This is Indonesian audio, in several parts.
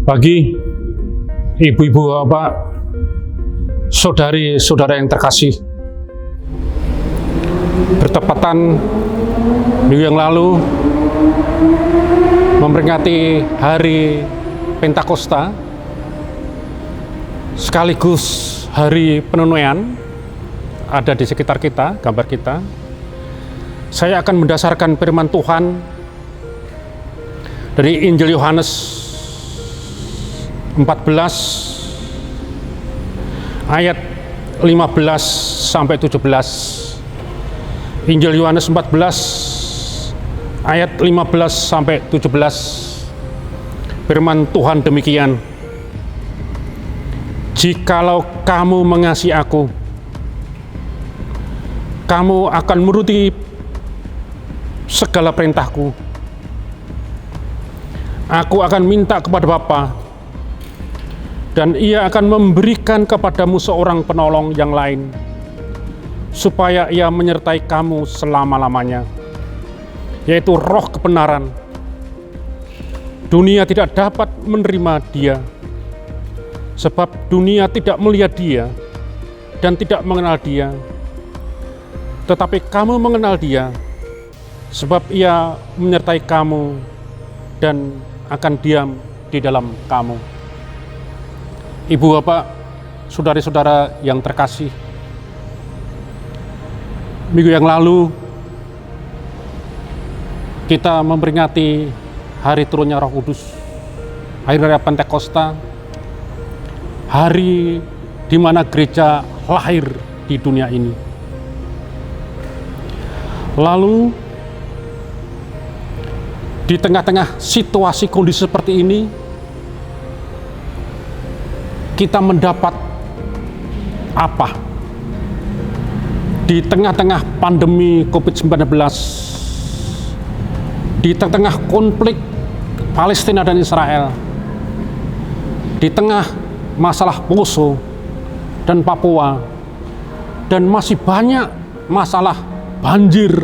Pagi, ibu-ibu, bapak, saudari-saudara yang terkasih. Bertepatan minggu yang lalu memperingati hari Pentakosta sekaligus hari penuaian ada di sekitar kita, gambar kita. Saya akan mendasarkan firman Tuhan dari Injil Yohanes 14 ayat 15 sampai 17. Injil Yohanes 14 ayat 15 sampai 17. Firman Tuhan demikian. Jikalau kamu mengasihi aku, kamu akan menuruti segala perintahku. Aku akan minta kepada Bapa, dan Ia akan memberikan kepadamu seorang penolong yang lain, supaya Ia menyertai kamu selama-lamanya, yaitu Roh kebenaran. Dunia tidak dapat menerima Dia, sebab dunia tidak melihat Dia dan tidak mengenal Dia. Tetapi kamu mengenal Dia, sebab Ia menyertai kamu dan akan diam di dalam kamu. Ibu, bapak, saudari-saudara yang terkasih, minggu yang lalu kita memperingati hari turunnya Roh Kudus, hari raya Pentakosta, hari di mana gereja lahir di dunia ini. Lalu di tengah-tengah situasi kondisi seperti ini, kita mendapat apa? Di tengah-tengah pandemi COVID-19, di tengah konflik Palestina dan Israel, di tengah masalah Poso dan Papua, dan masih banyak masalah banjir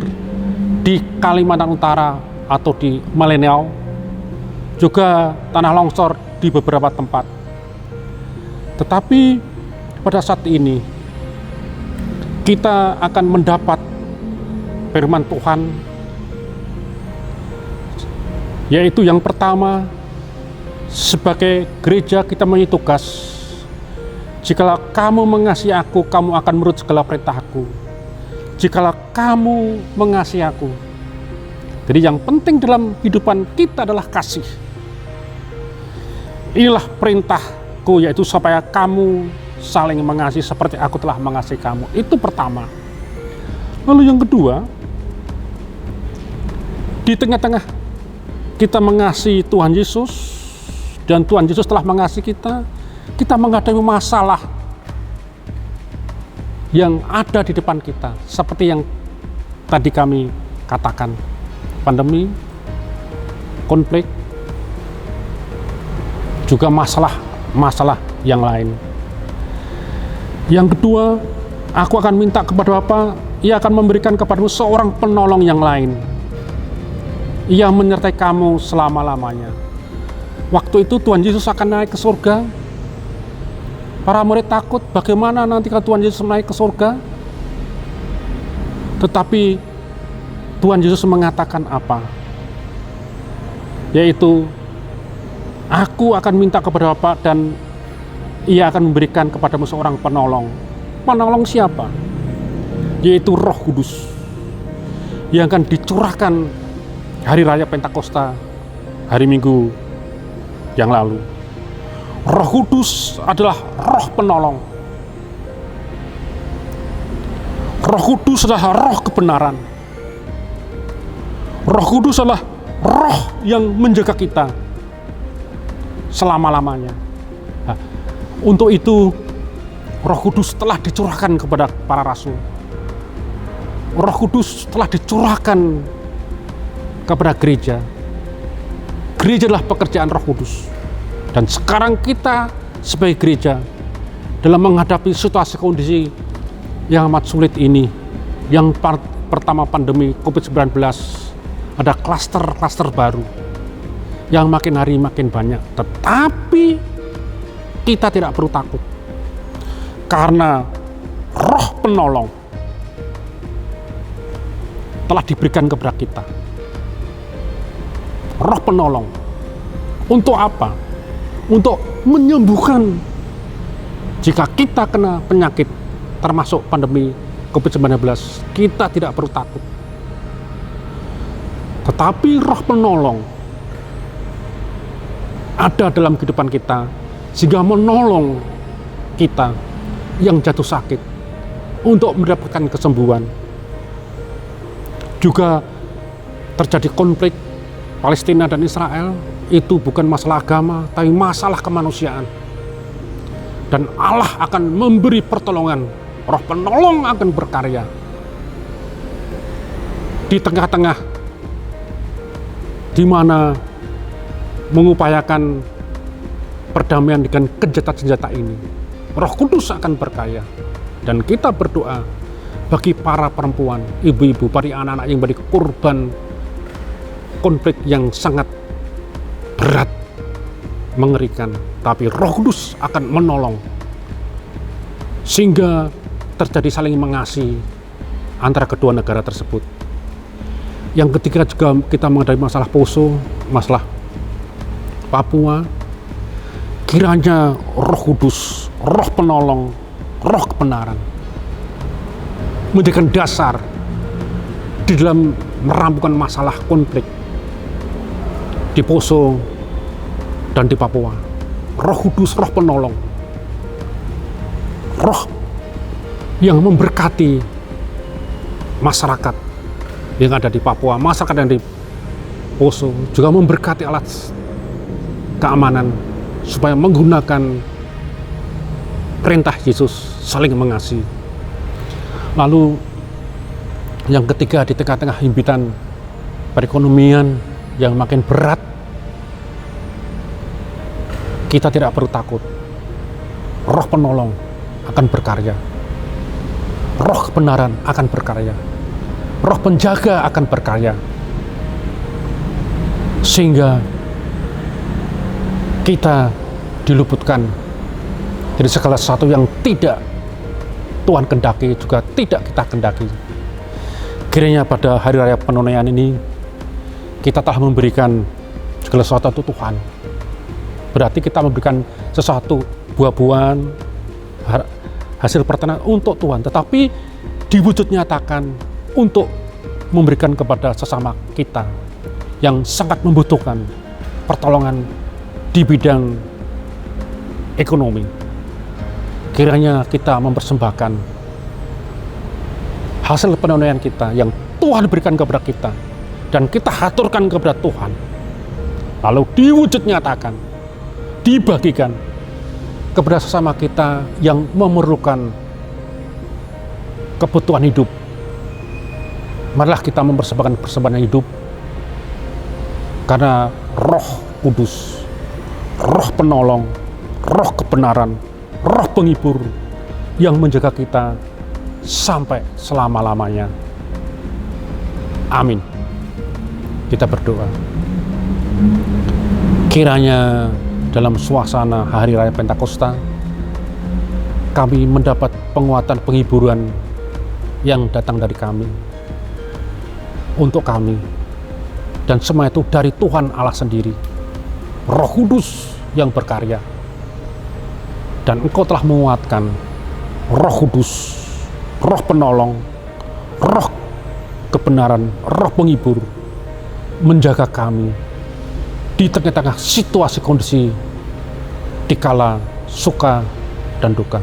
di Kalimantan Utara atau di Malenau, juga tanah longsor di beberapa tempat. Tetapi pada saat ini kita akan mendapat firman Tuhan, yaitu yang pertama, sebagai gereja kita mempunyai tugas. Jikalau kamu mengasihi aku, kamu akan menurut segala perintahku. Jikalau kamu mengasihi aku. Jadi yang penting dalam kehidupan kita adalah kasih. Inilah perintahku, yaitu supaya kamu saling mengasihi seperti aku telah mengasihi kamu. Itu pertama. Lalu yang kedua, di tengah-tengah kita mengasihi Tuhan Yesus, dan Tuhan Yesus telah mengasihi kita menghadapi masalah yang ada di depan kita, seperti yang tadi kami katakan, pandemi, konflik, juga masalah yang lain. Yang kedua, aku akan minta kepada Bapa, Ia akan memberikan kepadamu seorang penolong yang lain. Ia menyertai kamu selama-lamanya. Waktu itu Tuhan Yesus akan naik ke surga. Para murid takut bagaimana nanti kalau Tuhan Yesus naik ke surga. Tetapi Tuhan Yesus mengatakan apa? Yaitu, aku akan minta kepada Bapa dan Ia akan memberikan kepadamu seorang penolong. Penolong siapa? Yaitu Roh Kudus, yang akan dicurahkan hari raya Pentakosta, hari Minggu yang lalu. Roh Kudus adalah roh penolong. Roh Kudus adalah roh kebenaran. Roh Kudus adalah roh yang menjaga kita selama-lamanya. Nah, untuk itu Roh Kudus telah dicurahkan kepada para rasul. Roh Kudus telah dicurahkan kepada gereja. Gereja adalah pekerjaan Roh Kudus. Dan sekarang kita sebagai gereja dalam menghadapi situasi kondisi yang amat sulit ini, yang pertama pandemi COVID-19, ada klaster-klaster baru. yang makin hari makin banyak. Tetapi kita tidak perlu takut, karena Roh Penolong telah diberikan kepada kita. Roh Penolong untuk apa? Untuk menyembuhkan jika kita kena penyakit, termasuk pandemi COVID-19. Kita tidak perlu takut. Tetapi Roh Penolong ada dalam kehidupan kita, sehingga menolong kita yang jatuh sakit untuk mendapatkan kesembuhan. Juga terjadi konflik Palestina dan Israel, itu bukan masalah agama, tapi masalah kemanusiaan. Dan Allah akan memberi pertolongan, Roh Penolong akan berkarya di tengah-tengah di mana mengupayakan perdamaian dengan kejahatan senjata ini. Roh Kudus akan berkarya, dan kita berdoa bagi para perempuan, ibu-ibu, para anak-anak yang menjadi korban konflik yang sangat berat, mengerikan. Tapi Roh Kudus akan menolong sehingga terjadi saling mengasihi antara kedua negara tersebut. Yang ketiga juga kita menghadapi masalah Poso, masalah Papua. Kiranya Roh Kudus, Roh Penolong, Roh Kebenaran menjadikan dasar di dalam merampungkan masalah konflik di Poso dan di Papua. Roh Kudus, Roh Penolong, Roh yang memberkati masyarakat yang ada di Papua, masyarakat yang di Poso, juga memberkati alat keamanan supaya menggunakan perintah Yesus saling mengasihi. Lalu yang ketiga, di tengah-tengah himpitan perekonomian yang makin berat, kita tidak perlu takut. Roh Penolong akan berkarya, Roh Kebenaran akan berkarya, Roh Penjaga akan berkarya, sehingga kita diluputkan dari segala sesuatu yang tidak Tuhan kendaki, juga tidak kita kendaki. Kiranya pada hari raya penunaian ini kita telah memberikan segala sesuatu untuk Tuhan. Berarti kita memberikan sesuatu, buah-buahan, hasil pertanian untuk Tuhan, tetapi diwujud nyatakan untuk memberikan kepada sesama kita yang sangat membutuhkan pertolongan di bidang ekonomi. Kiranya kita mempersembahkan hasil penunaian kita yang Tuhan berikan kepada kita, dan kita haturkan kepada Tuhan, lalu diwujud nyatakan, dibagikan kepada sesama kita yang memerlukan kebutuhan hidup. Marilah kita mempersembahkan persembahan hidup, karena Roh Kudus, Roh Penolong, Roh Kebenaran, Roh Penghibur yang menjaga kita sampai selama-lamanya. Amin. Kita berdoa. Kiranya dalam suasana Hari Raya Pentakosta, kami mendapat penguatan, penghiburan yang datang dari kami, untuk kami, dan semua itu dari Tuhan Allah sendiri, Roh Kudus yang berkarya. Dan Engkau telah menguatkan Roh Kudus, Roh Penolong, Roh Kebenaran, Roh Penghibur, menjaga kami di tengah-tengah situasi kondisi dikala suka dan duka.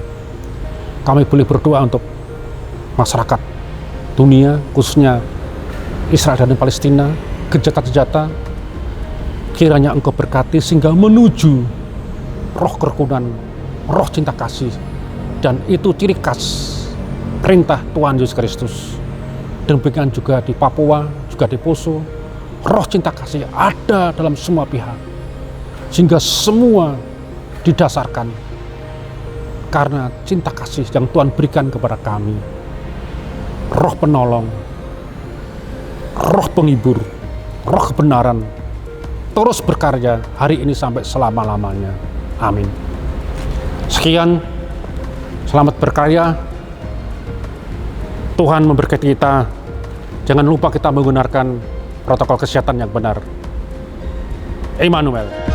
Kami boleh berdoa untuk masyarakat dunia, khususnya Israel dan Palestina, kejahatan-kejahatan. Kiranya Engkau berkati sehingga menuju roh kerukunan, roh cinta kasih, dan itu ciri khas perintah Tuhan Yesus Kristus. Demikian juga di Papua, juga di Poso, roh cinta kasih ada dalam semua pihak, sehingga semua didasarkan karena cinta kasih yang Tuhan berikan kepada kami. Roh Penolong, Roh Penghibur, Roh Kebenaran, terus berkarya hari ini sampai selama-lamanya. Amin. Sekian, selamat berkarya. Tuhan memberkati kita. Jangan lupa kita menggunakan protokol kesehatan yang benar. Immanuel.